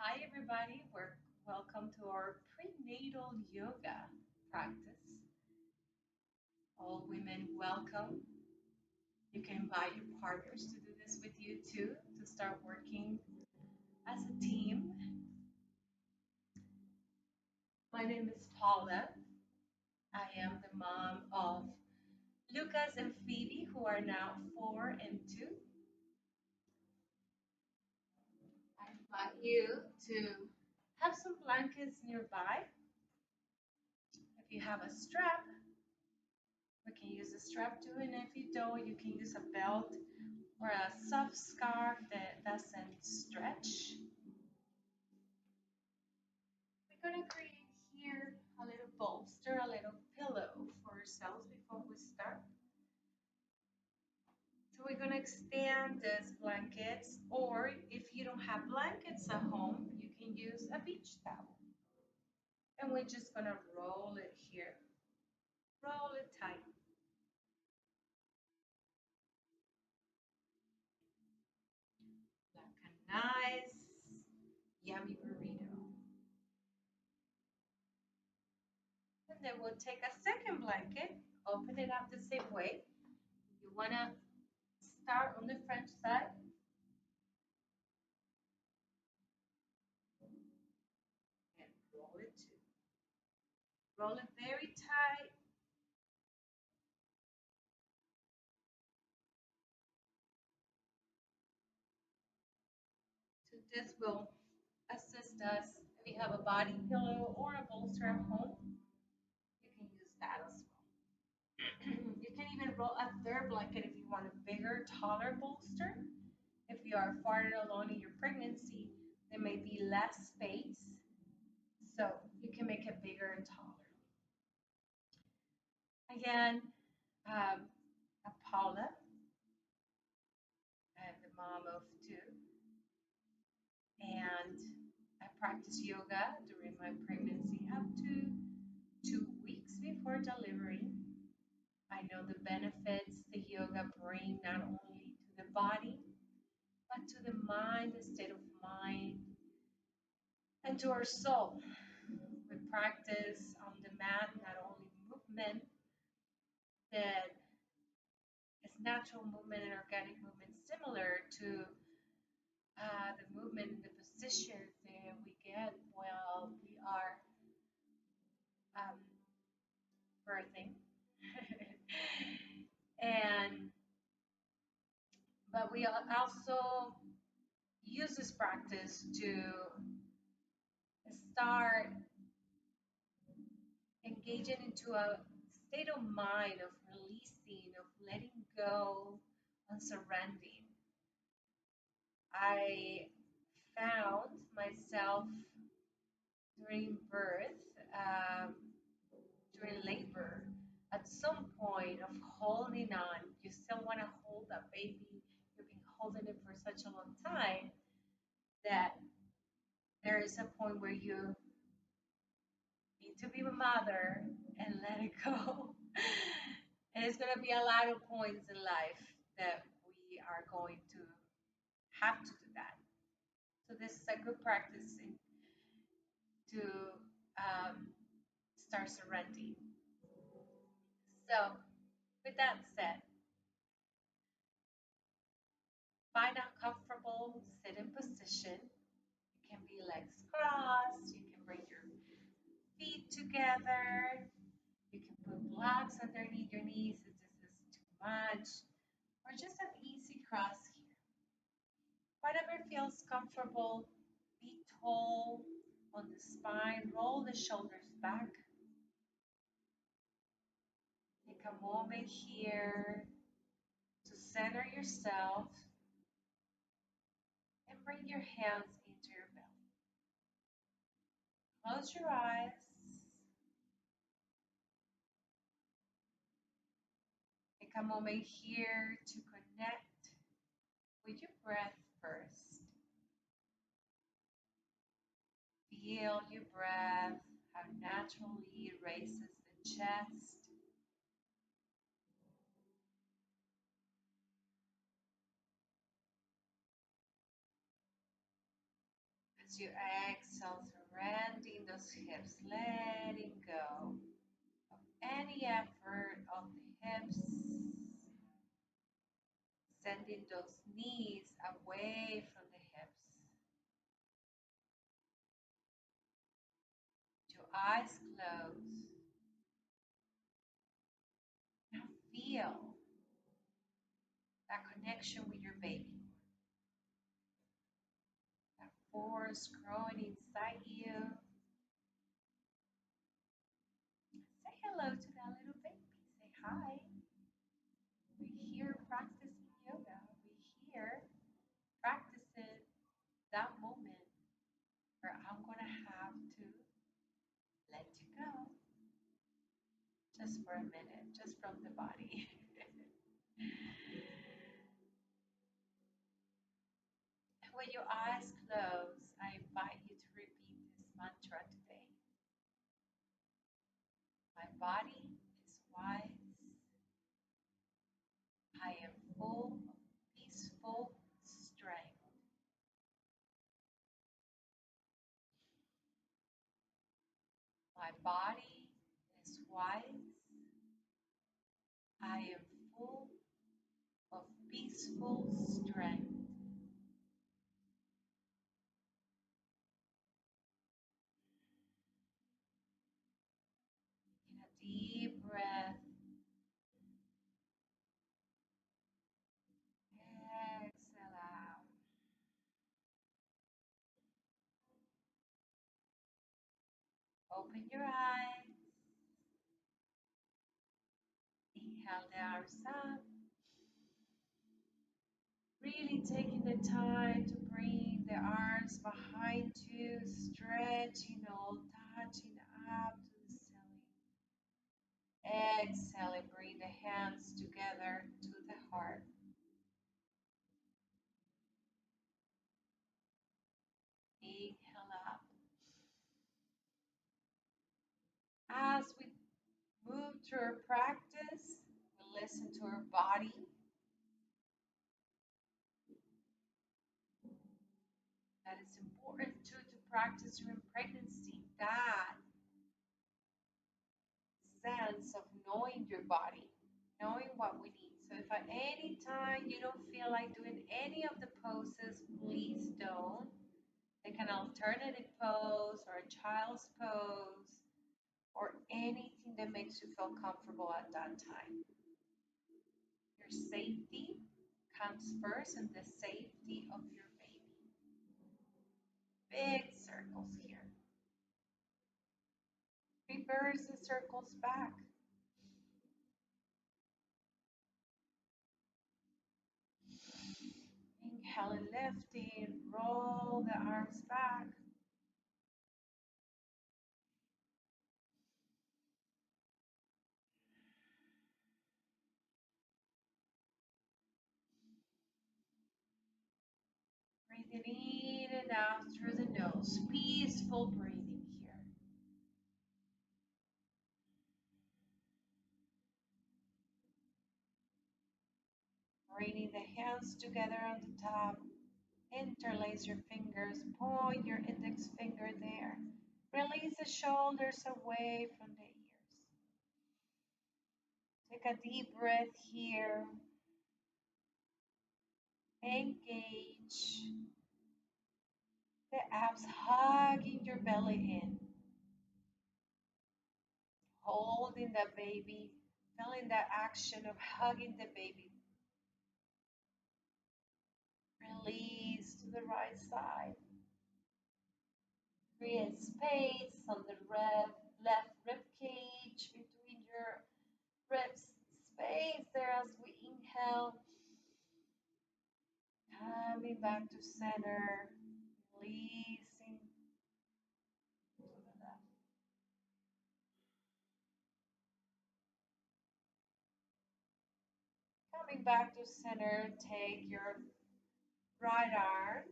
Hi, everybody. Welcome to our prenatal yoga practice. All women, welcome. You can invite your partners to do this with you too, to start working as a team. My name is Paula. I am the mom of Lucas and Phoebe, who are now 4 and 2. I invite you to have some blankets nearby. If you have a strap, we can use a strap too, and if you don't, you can use a belt or a soft scarf that doesn't stretch. We're gonna create here a little bolster, a little pillow for ourselves before we start. So we're gonna extend these blankets, or if you don't have blankets at home, you can use a beach towel. And we're just gonna roll it here. Roll it tight. Like a nice, yummy burrito. And then we'll take a second blanket, open it up the same way. You want to start on the French side. And roll it too. Roll it very tight. So this will assist us. If you have a body pillow or a bolster at home, you can use that as well. You can even roll a third blanket if you want a bigger, taller bolster. If you are farther along in your pregnancy, there may be less space, so you can make it bigger and taller. Again, Paula, I'm the mom of two, and I practice yoga during my pregnancy up to 2 weeks before delivery. I know the benefits the yoga bring not only to the body, but to the mind, the state of mind, and to our soul. We practice on the mat not only movement that is natural movement and organic movement similar to the movement and the positions that we get while we are um, birthing. and but we also use this practice to start engaging into a state of mind of releasing, of letting go, and surrendering. I found myself during birth, um, during labor, at some point of holding on. You still want to hold that baby. You've been holding it for such a long time that there is a point where you need to be a mother and let it go. And it's going to be a lot of points in life that we are going to have to do that. So this is a good practicing to um, start surrendering. So with that said, find a comfortable sitting position. It can be legs crossed. You can bring your feet together. You can put blocks underneath your knees if this is too much, or just an easy cross here. Whatever feels comfortable, be tall on the spine, roll the shoulders back. Take a moment here to center yourself and bring your hands into your belly. Close your eyes. Take a moment here to connect with your breath first. Feel your breath, how naturally it raises the chest. As you exhale, surrendering those hips, letting go of any effort of the hips, sending those knees away from the hips. Your eyes closed. Now feel that connection with your baby, that force growing inside you. Say hello to that little baby. Say hi. We're here practicing yoga. We're here practicing that moment where I'm going to have to let you go just for a minute, just from the body. With your eyes closed, I invite you to repeat this mantra today. My body is wise. I am full of peaceful strength. My body is wise. I am full of peaceful strength. In a deep breath, exhale out. Open your eyes. Inhale the arms up. Really taking the time to bring the arms behind you, stretching all, touching up to the ceiling. Exhale and bring the hands together to the heart. Inhale up. As we move through our practice, we listen to our body. That is important too to practice during pregnancy. That sense of knowing your body, knowing what we need. So if at any time you don't feel like doing any of the poses, please don't. Take an alternative pose or a child's pose or anything that makes you feel comfortable at that time. Your safety comes first and the safety of your baby. Big circles here. Reverse the circles back. Inhale and lifting, roll the arms back. Breathing in and out through the nose. Peaceful breathing here. Bringing the hands together on the top. Interlace your fingers. Point your index finger there. Release the shoulders away from the ears. Take a deep breath here. Engage the abs, hugging your belly in. Holding the baby, feeling that action of hugging the baby. Release to the right side. Create space on the left rib cage between your ribs. Space there as we inhale. Coming back to center. Releasing to the left. Coming back to center, take your right arm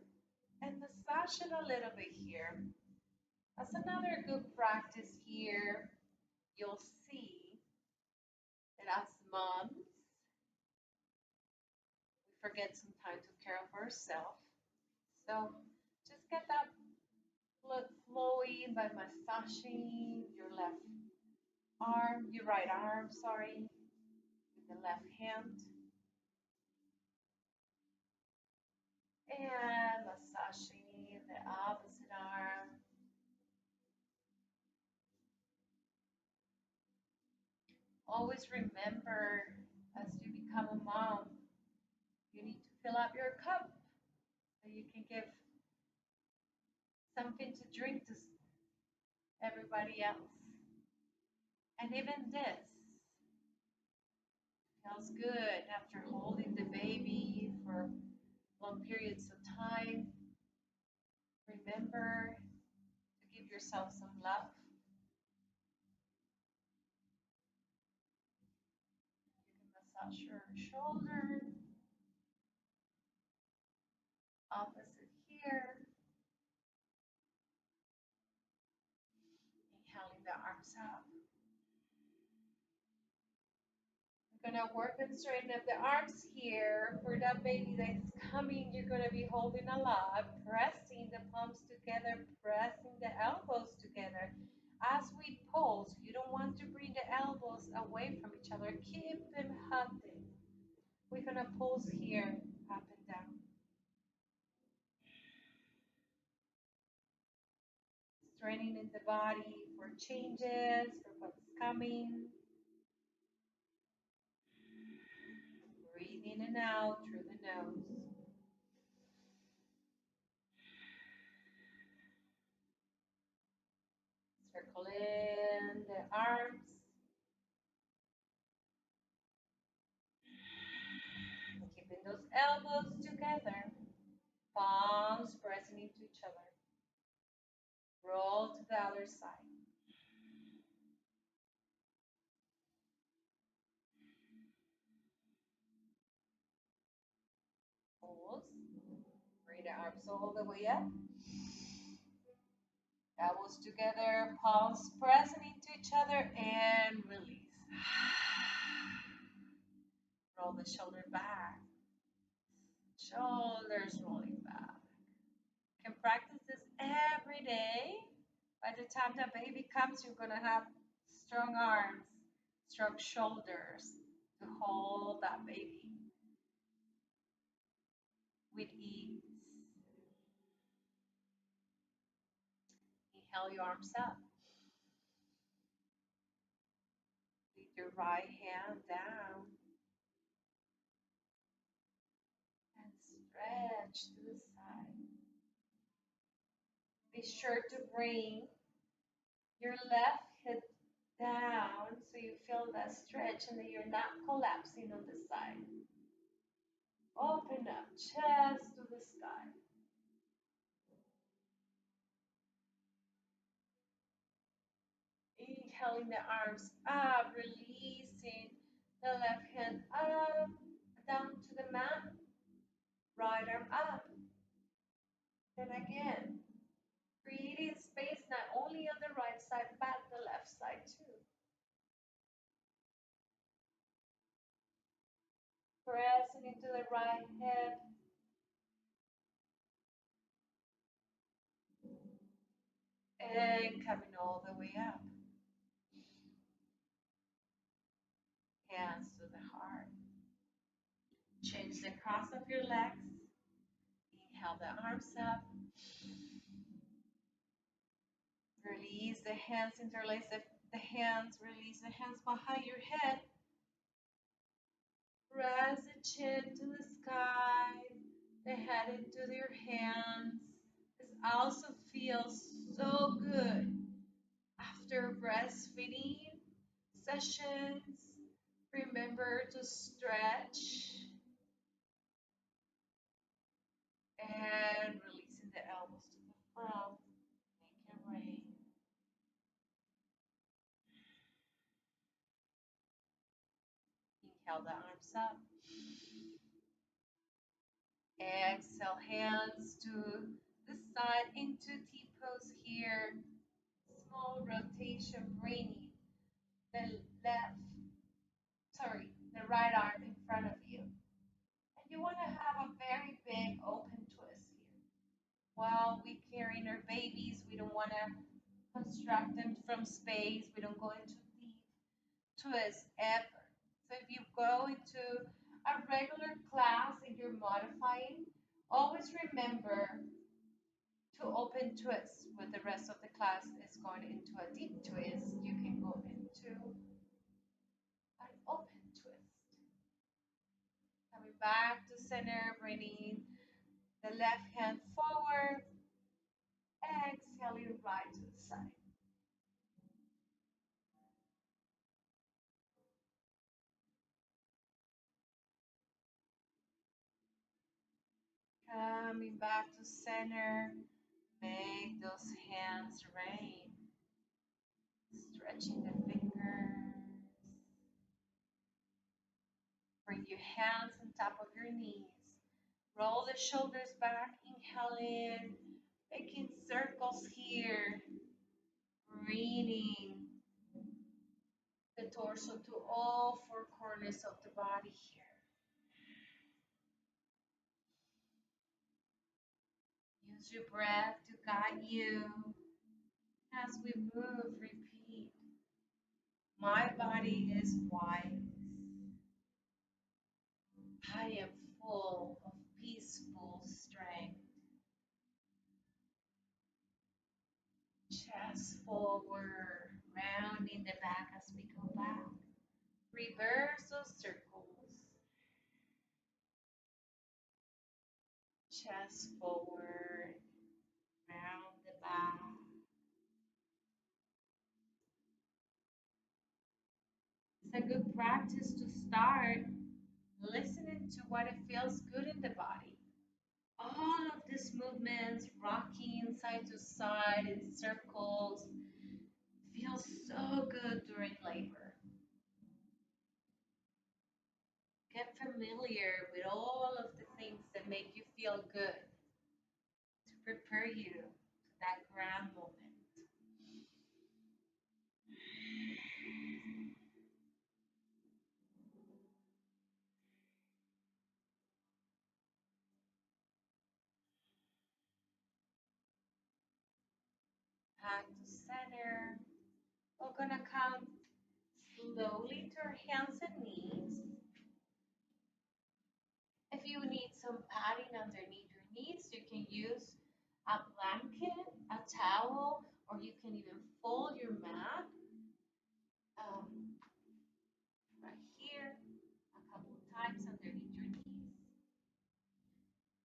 and massage it a little bit here. As another good practice here, you'll see that as moms, we forget sometimes to care of ourselves. So just get that blood flowing by massaging your left arm, your right arm, sorry, with the left hand, and massaging the opposite arm. Always remember, as you become a mom, you need to fill up your cup so you can give something to drink to everybody else. And even this feels good after holding the baby for long periods of time. Remember to give yourself some love. You can massage your shoulder, opposite here, inhaling the arms up. We're gonna work and straighten up the arms here for that baby that's coming. You're gonna be holding a lot, pressing the palms together, pressing the elbows together. As we pulse, you don't want to bring the elbows away from each other. Keep them hugging. We're gonna pulse here, up and down. Straining the body for changes, for what's coming. Breathe in and out through the nose. Circle in the arms. Keeping those elbows together. Palms pressing into each other. Roll to the other side. Pulse. Bring the arms all the way up. Elbows together, palms pressing into each other, and release. Roll the shoulder back. Shoulders rolling back. You can practice this every day. By the time the baby comes, you're going to have strong arms, strong shoulders to hold that baby with ease. Inhale your arms up. Lead your right hand down and stretch to the side. Be sure to bring your left hip down so you feel that stretch and that you're not collapsing on the side. Open up, chest to the sky. Inhaling the arms up, releasing the left hand up, down to the mat. Right arm up. Then again, creating space not only on the right side, but the left side too. Pressing into the right hip. And coming all the way up. Hands to the heart. Change the cross of your legs. Inhale the arms up. Release the hands, interlace the hands, release the hands behind your head. Press the chin to the sky, the head into your hands. This also feels so good after breastfeeding sessions. Remember to stretch and releasing the elbows to the front. Make it rain. Inhale the arms up. Exhale, hands to the side into T-pose here. Small rotation, bringing the left, sorry, the right arm in front of you. And you want to have a very big open twist here. while we carrying our babies. We don't want to construct them from space. We don't go into deep twist ever. So if you go into a regular class and you're modifying, always remember to open twist when the rest of the class is going into a deep twist. You can go into an open twist. Coming back to center, bringing the left hand forward, exhaling right to the side. Coming back to center, make those hands rain, stretching the fingers. Bring your hands on top of your knees. Roll the shoulders back, inhale in, making circles here, bringing the torso to all four corners of the body here. Use your breath to guide you. As we move, repeat. My body is wise. I am full of peaceful strength. Chest forward, rounding the back as we go back. Reverse those circles. Chest forward, round the back. It's a good practice to start listening to what it feels good in the body. All of these movements, rocking side to side in circles, feel so good during labor. Get familiar with all of the things that make you feel good to prepare you to that grand moment. Back to center. We're gonna come slowly to our hands and knees. If you need some padding underneath your knees, you can use a blanket, a towel, or you can even fold your mat right here a couple of times underneath your knees.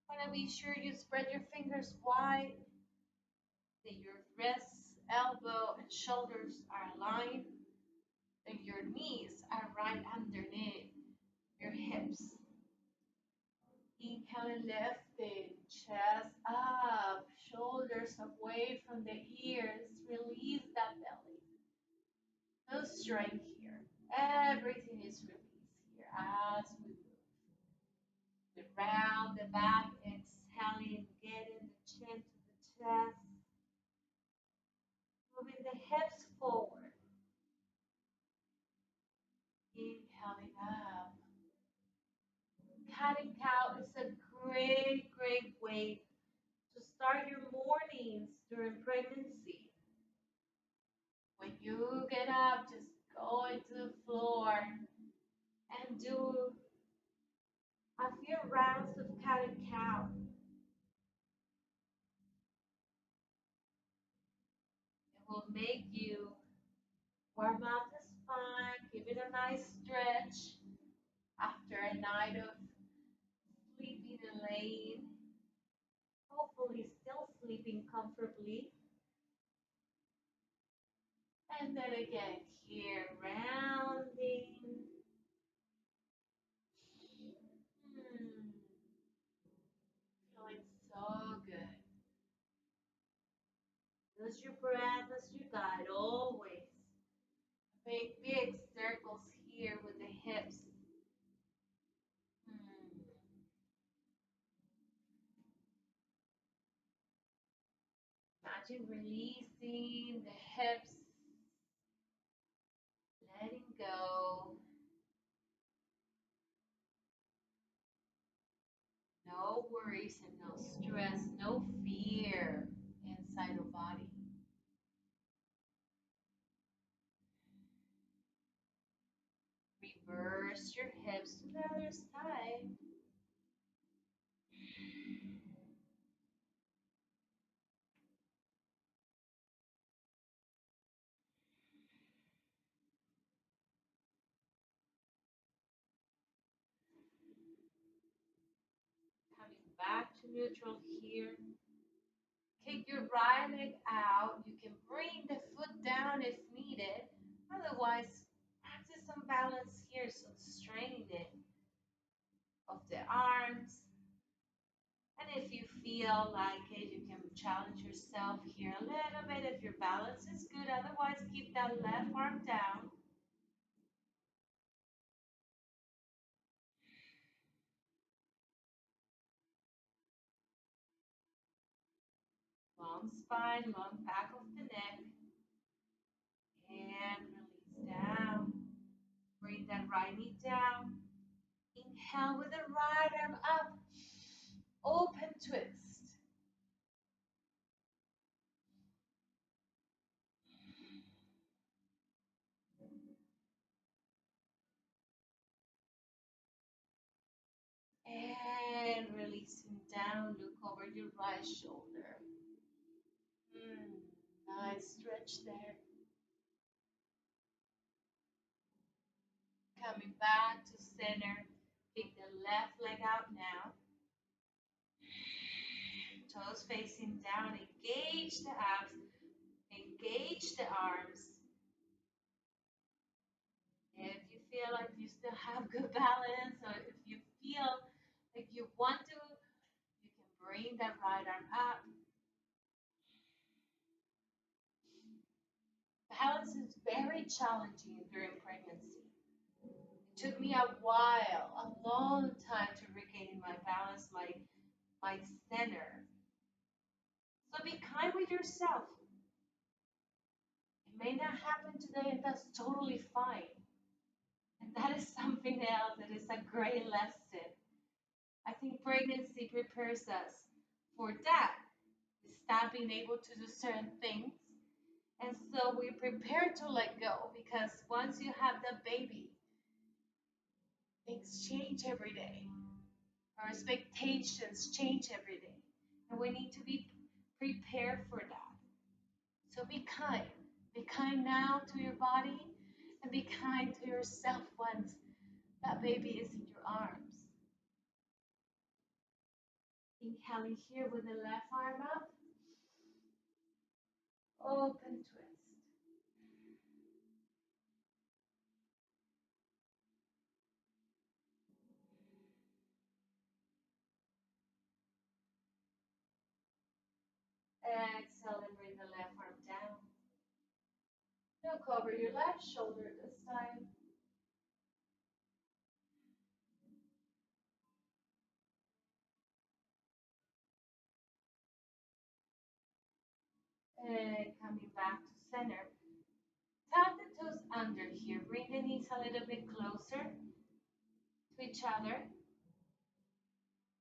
Want to be sure you spread your fingers wide, that your wrists, elbow, and shoulders are aligned, and your knees are right underneath your hips. Inhaling, lifting, chest up, shoulders away from the ears. Release that belly. No strength here. Everything is released here as we move. We round the back, exhaling, getting the chin to the chest. Moving the hips forward. Inhaling up. Cat and cow is a great, great way to start your mornings during pregnancy. When you get up, just go into the floor and do a few rounds of cat and cow. It will make you warm up the spine, give it a nice stretch after a night of sleeping and laying. Hopefully, still sleeping comfortably. And then again, here, rounding. Hmm, feeling so good. Use your breath as your guide always. Make big circles here with the hips. Hmm. Imagine releasing the hips, letting go. No no worries and no stress, no fear inside the body. Reverse your hips to the other side. Coming back to neutral here. Kick your right leg out. You can bring the foot down if needed. Otherwise, practice some balance here, some straining of the arms. And if you feel like it, you can challenge yourself here a little bit if your balance is good. Otherwise, keep that left arm down. Long spine, long back of the neck. And release down. Bring that right knee down. Inhale with the right arm up. Open twist. And releasing down, look over your right shoulder. Nice stretch there. Coming back to center. Pick the left leg out now. Toes facing down. Engage the abs. Engage the arms. If you feel like you still have good balance, or if you feel like you want to, you can bring that right arm up. Balance is very challenging during pregnancy. It took me a while, a long time to regain my balance, my center. So be kind with yourself. It may not happen today, and that's totally fine. And that is something else that is a great lesson. I think pregnancy prepares us for that. We stop being able to do certain things. And so we prepare to let go because once you have the baby, things change every day. Our expectations change every day. And we need to be prepared for that. So be kind. Be kind now to your body and be kind to yourself once that baby is in your arms. Inhaling here with the left arm up. Open twist. Exhale and bring the left arm down. Now cover your left shoulder this time. And coming back to center. Tap the toes under here. Bring the knees a little bit closer to each other.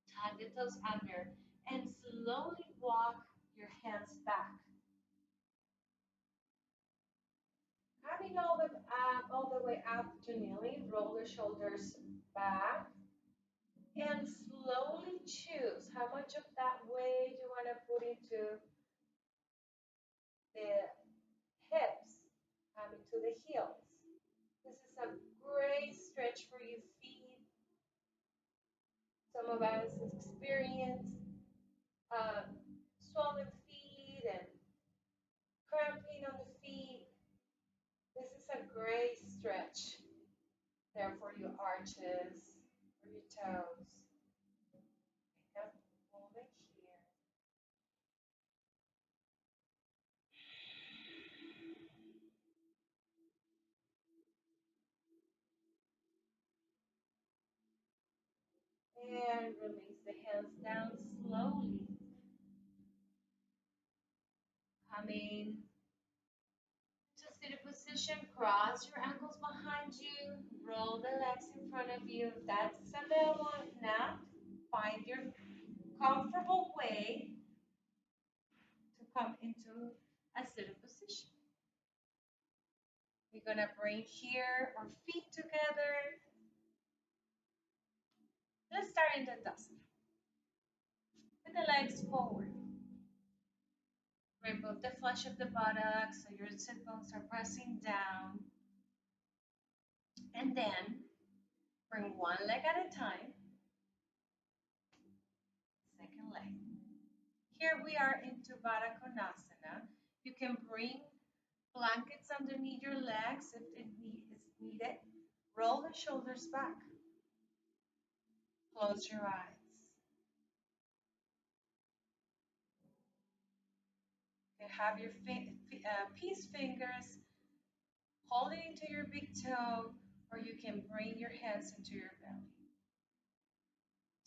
Tap the toes under. And slowly walk your hands back. Coming all the way up to kneeling. Roll the shoulders back. And slowly choose how much of that weight you want to put into the hips, into the heels. This is a great stretch for your feet. Some of us experience um, swollen feet and cramping on the feet. This is a great stretch there for your arches, for your toes. Take a moment here. And release the hands down slowly. Coming to seated position, cross your ankles behind you, roll the legs in front of you. If that's available. If not, find your We're gonna bring here our feet together. Let's start in the dust. With the legs forward. Remove the flesh of the buttocks so your sit bones are pressing down. And then bring one leg at a time. Second leg. Here we are into Barakonasana. You can bring blankets underneath your legs if it is needed. Roll the shoulders back. Close your eyes. You can have your peace fingers holding into your big toe, or you can bring your hands into your belly.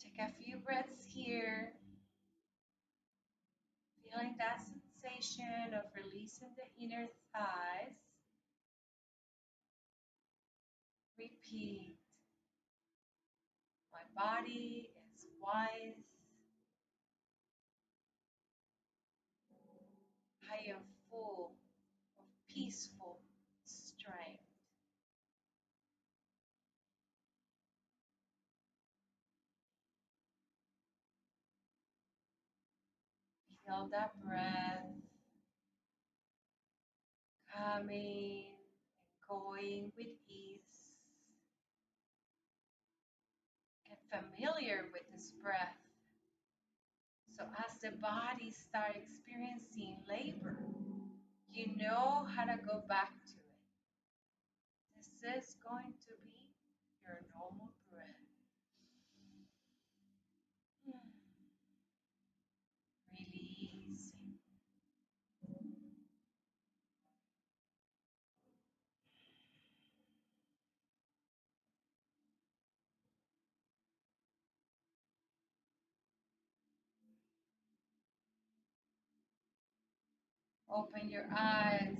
Take a few breaths here, feeling that sensation of releasing the inner thighs. Repeat. My body is wise. I am full of peaceful strength. Feel that breath coming and going with ease. Get familiar with this breath. So as the body starts experiencing labor, you know how to go back to it. This is going to be your normal breath. Releasing. Open your eyes.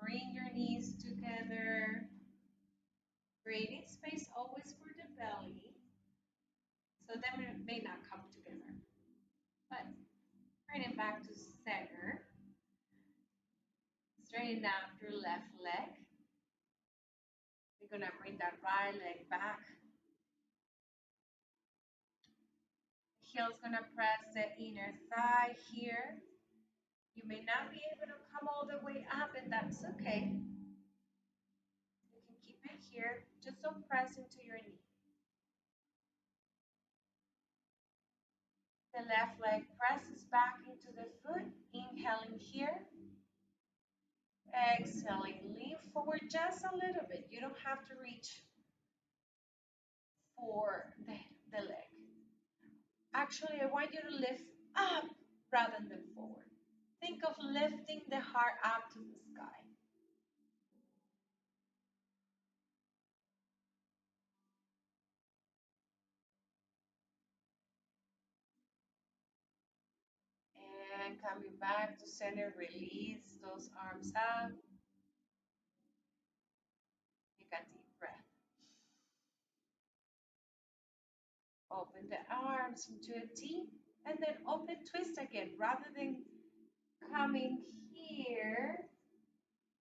Bring your knees together. Creating space always for the belly. So they may not come together. But bring it back to center. Straighten out your left leg. You're going to bring that right leg back. Heel's going to press the inner thigh here. You may not be able to come all the way up, and that's okay. You can keep it here. Just don't press into your knee. The left leg presses back into the foot. Inhaling here. Exhaling. Lean forward just a little bit. You don't have to reach for the leg. Actually, I want you to lift up rather than forward. Think of lifting the heart up to the sky. And coming back to center, release those arms up. Take a deep breath. Open the arms into a T, and then open twist again. Rather than coming here,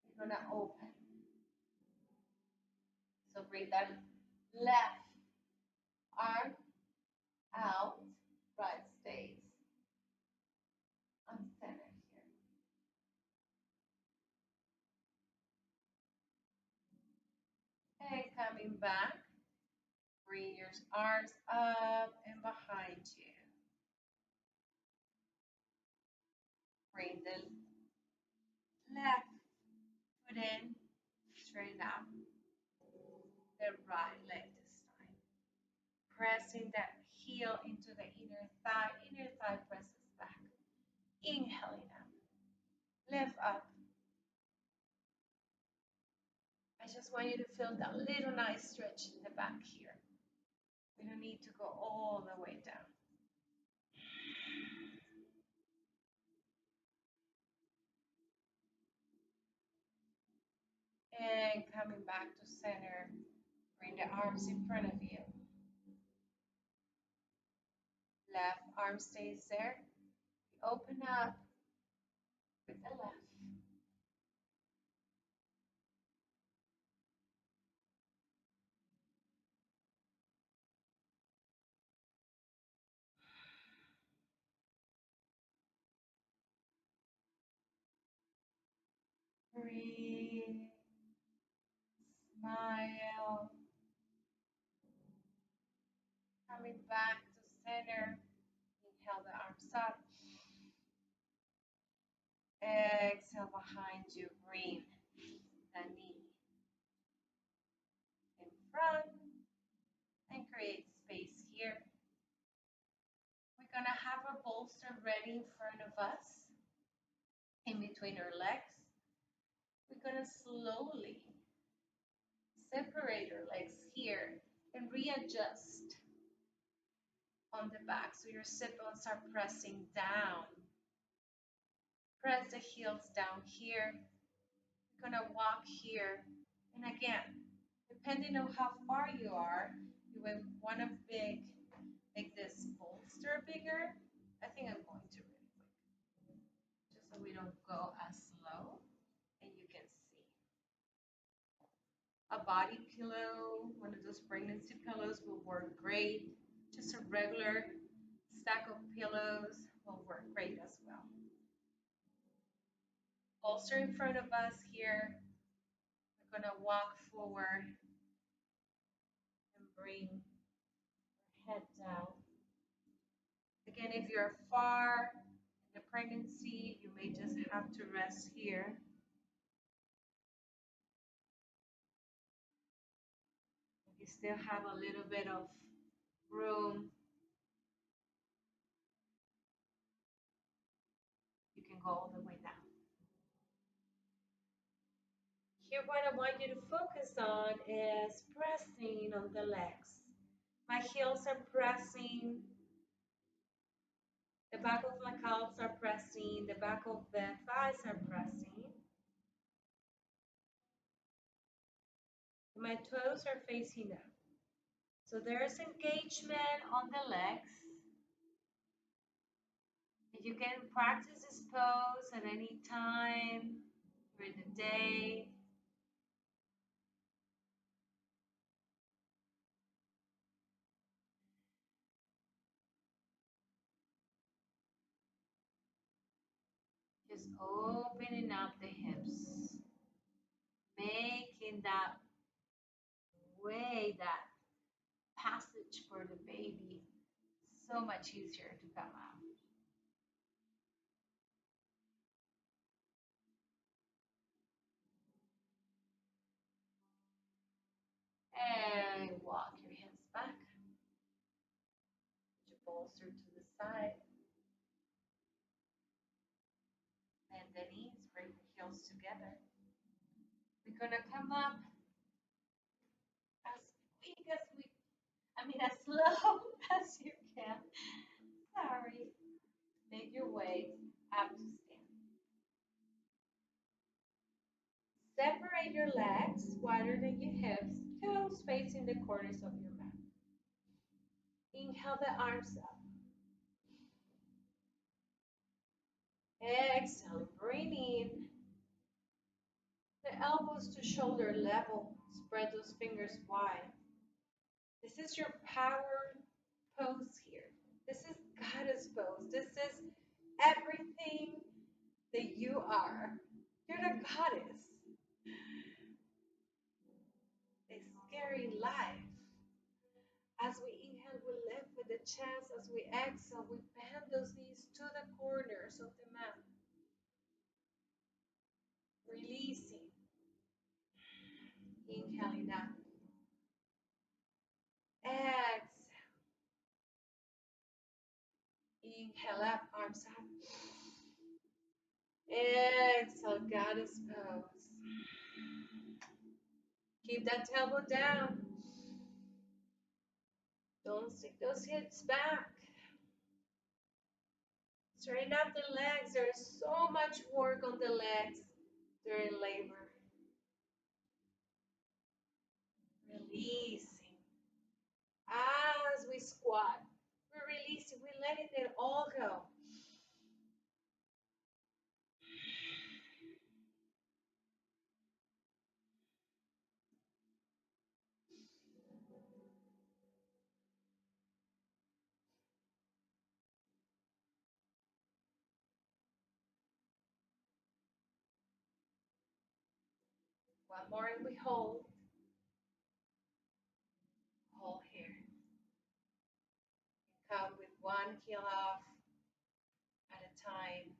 you're gonna open. So bring that left arm out, right stays on center here. And coming back, bring your arms up and behind you. Bring the left foot in, straighten out the right leg this time. Pressing that heel into the inner thigh presses back. Inhaling up, lift up. I just want you to feel that little nice stretch in the back here. We don't need to go all the way down. And coming back to center, bring the arms in front of you. Left arm stays there. Open up with the left. Breathe. Smile. Coming back to center. Inhale the arms up. Exhale behind you. Bring the knee in front and create space here. We're going to have our bolster ready in front of us, in between our legs. We're going to slowly separate our legs here and readjust on the back so your sit bones are pressing down. Press the heels down here. We're going to walk here. And again, depending on how far you are, you will want to make this bolster bigger. I think I'm going to really quick, just so we don't go as slow and you can see. A body pillow, one of those pregnancy pillows will work great. Just a regular stack of pillows will work great as well. Bolster in front of us here. We're going to walk forward and bring our head down. Again, if you're far in the pregnancy, you may just have to rest here. If you still have a little bit of room, you can go all the way down. Here, what I want you to focus on is pressing on the legs. My heels are pressing. The back of my calves are pressing. The back of the thighs are pressing. My toes are facing up. So there's engagement on the legs. You can practice this pose at any time during the day. Just opening up the hips, making that way, that passage for the baby so much easier to come out. And walk your hands back. Put your bolster to the side. Bend the knees, bring the heels together. We're gonna come up as quick as as slow as you can. Sorry. Make your way up to stand. Separate your legs wider than your hips, toes facing the corners of your mat. Inhale the arms up. Exhale, bring in the elbows to shoulder level. Spread those fingers wide. This is your power pose here. This is goddess pose. This is everything that you are. You're the goddess. A scary life. As we inhale, we lift with the chest. As we exhale, we bend those knees to the corners of the mat. Releasing. Inhaling out. Exhale. Inhale up, arms up. Exhale, goddess pose. Keep that tailbone down. Don't stick those hips back. Straighten up the legs. There's so much work on the legs during labor. Releasing. As we squat, we're releasing, we're letting it all go. more and we hold. Hold here. Come with one heel off at a time.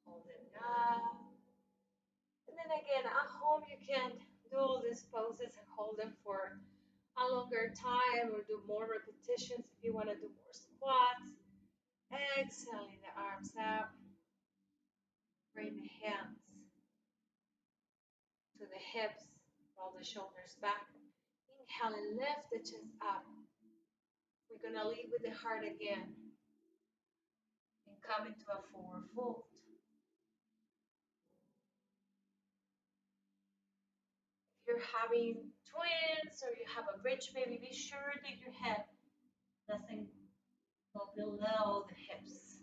Hold it up. And then again, at home, you can do all these poses and hold them for a longer time or do more repetitions if you want to do more squats. Exhaling the arms out. Bring the hands to the hips. Roll the shoulders back. Inhale and lift the chest up. We're going to lead with the heart again. And come into a forward fold. If you're having twins or you have a bridge baby, be sure that your head doesn't go below the hips.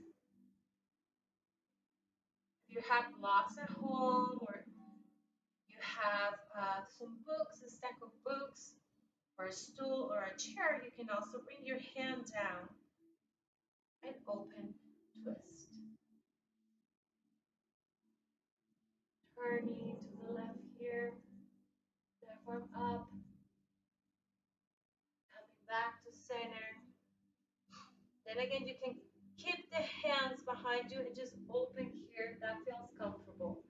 If you have blocks at home or you have some books, a stack of books, or a stool or a chair, you can also bring your hand down and open twist. Turning to the left here, left arm up, coming back to center. Then again, you can keep the hands behind you and just open here. That feels comfortable.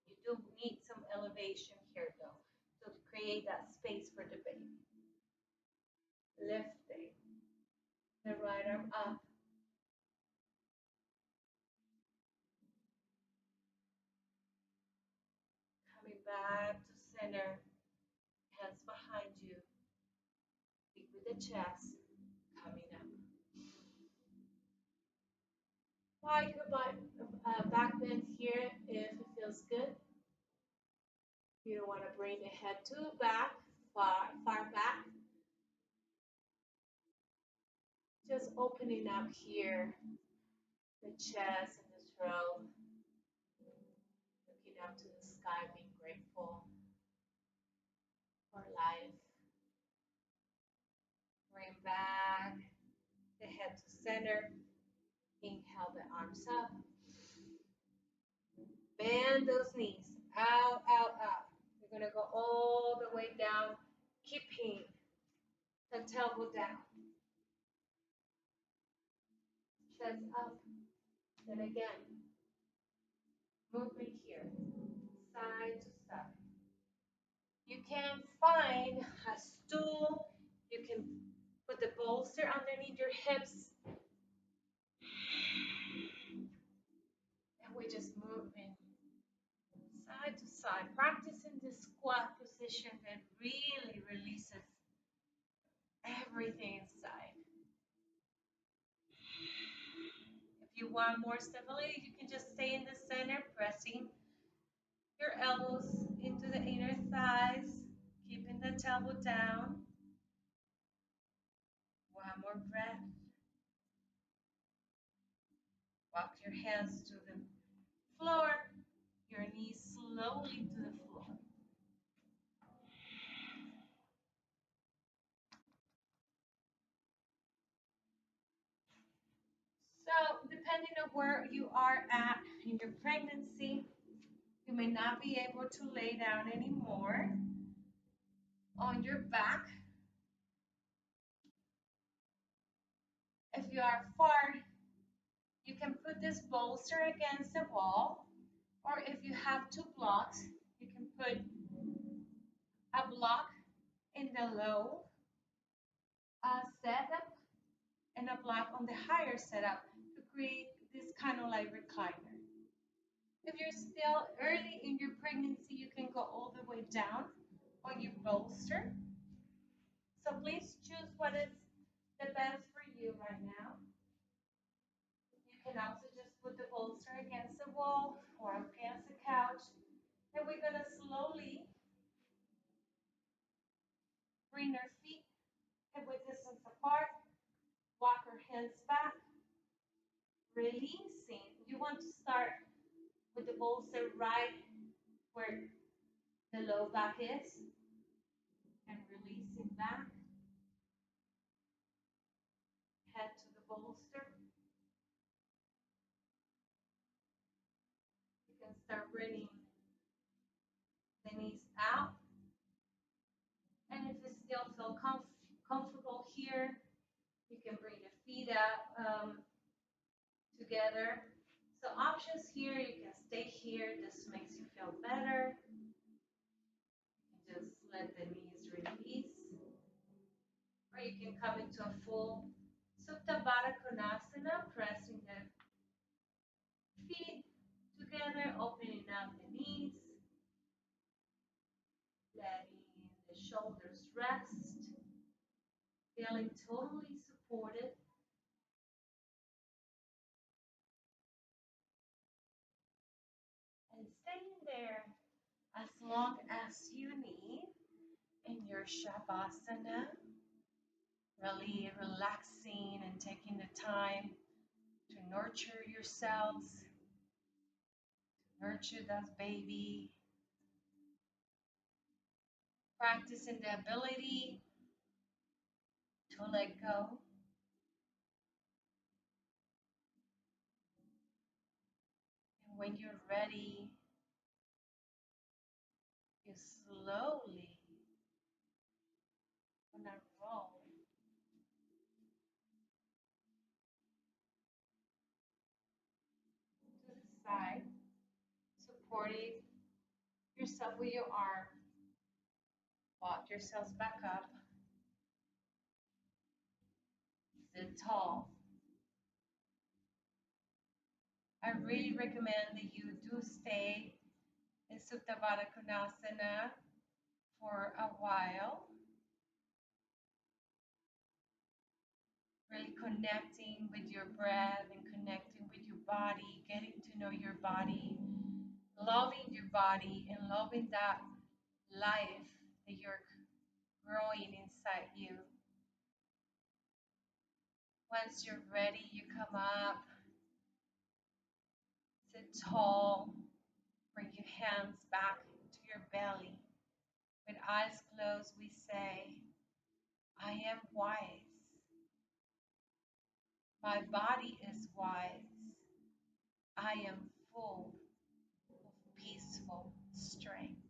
You do need some elevation here though, to create that space for the baby. Lifting the right arm up. Coming back to center, hands behind you, feet with the chest, coming up. Wide your back bend here if it feels good. You don't want to bring the head too back, far back. Just opening up here, the chest and the throat. Looking up to the sky, being grateful for life. Bring back the head to center. Inhale the arms up. Bend those knees. Out, out, out. You're going to go all the way down, keeping the elbow down. Chest up. Then again, movement here, side to side. You can find a stool. You can put the bolster underneath your hips. And we just move in side to side, practicing the squat position that really releases everything inside. If you want more stability, you can just stay in the center, pressing your elbows into the inner thighs, keeping the elbow down. One more breath. Walk your hands to the floor, your knees slowly to the floor. So, depending on where you are at in your pregnancy, you may not be able to lay down anymore on your back. If you are far, you can put this bolster against the wall, or if you have two blocks, you can put a block in the low setup and a block on the higher setup to create this kind of like recliner. If you're still early in your pregnancy, you can go all the way down on your bolster. So please choose what is the best for you right now. You can also just put the bolster against the wall or against the couch. And we're going to slowly bring our feet hip width distance apart. Walk our hands back. Releasing. You want to start with the bolster right where the low back is. And releasing back. Start bringing the knees out. And if you still feel comfortable here, you can bring the feet up together. So options here, you can stay here. This makes you feel better. Just let the knees release. Or you can come into a full Supta Barakonasana, pressing the feet together, opening up the knees, letting the shoulders rest, feeling totally supported. And staying there as long as you need in your Shavasana, really relaxing and taking the time to nurture yourselves, nurture that baby, practicing the ability to let go. And when you're ready, you slowly gonna roll to the side, supporting yourself with your arm. Walk yourselves back up. Sit tall. I really recommend that you do stay in Supta Baddha Konasana for a while, really connecting with your breath and connecting with your body, getting to know your body, loving your body, and loving that life that you're growing inside you. Once you're ready, you come up, sit tall, bring your hands back to your belly. With eyes closed, we say, I am wise. My body is wise. I am full of peaceful strength.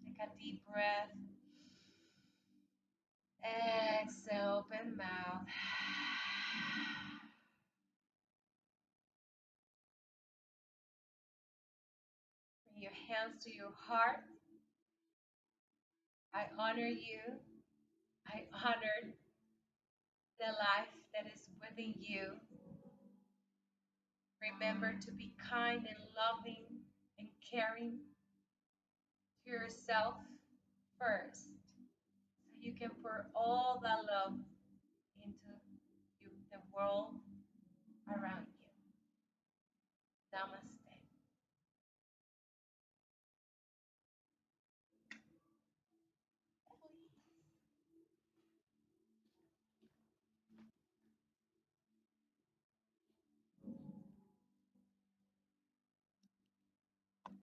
Take a deep breath. Exhale, open mouth. Bring your hands to your heart. I honor you. I honor the life that is within you. Remember to be kind and loving and caring to yourself first, so you can pour all that love into the world around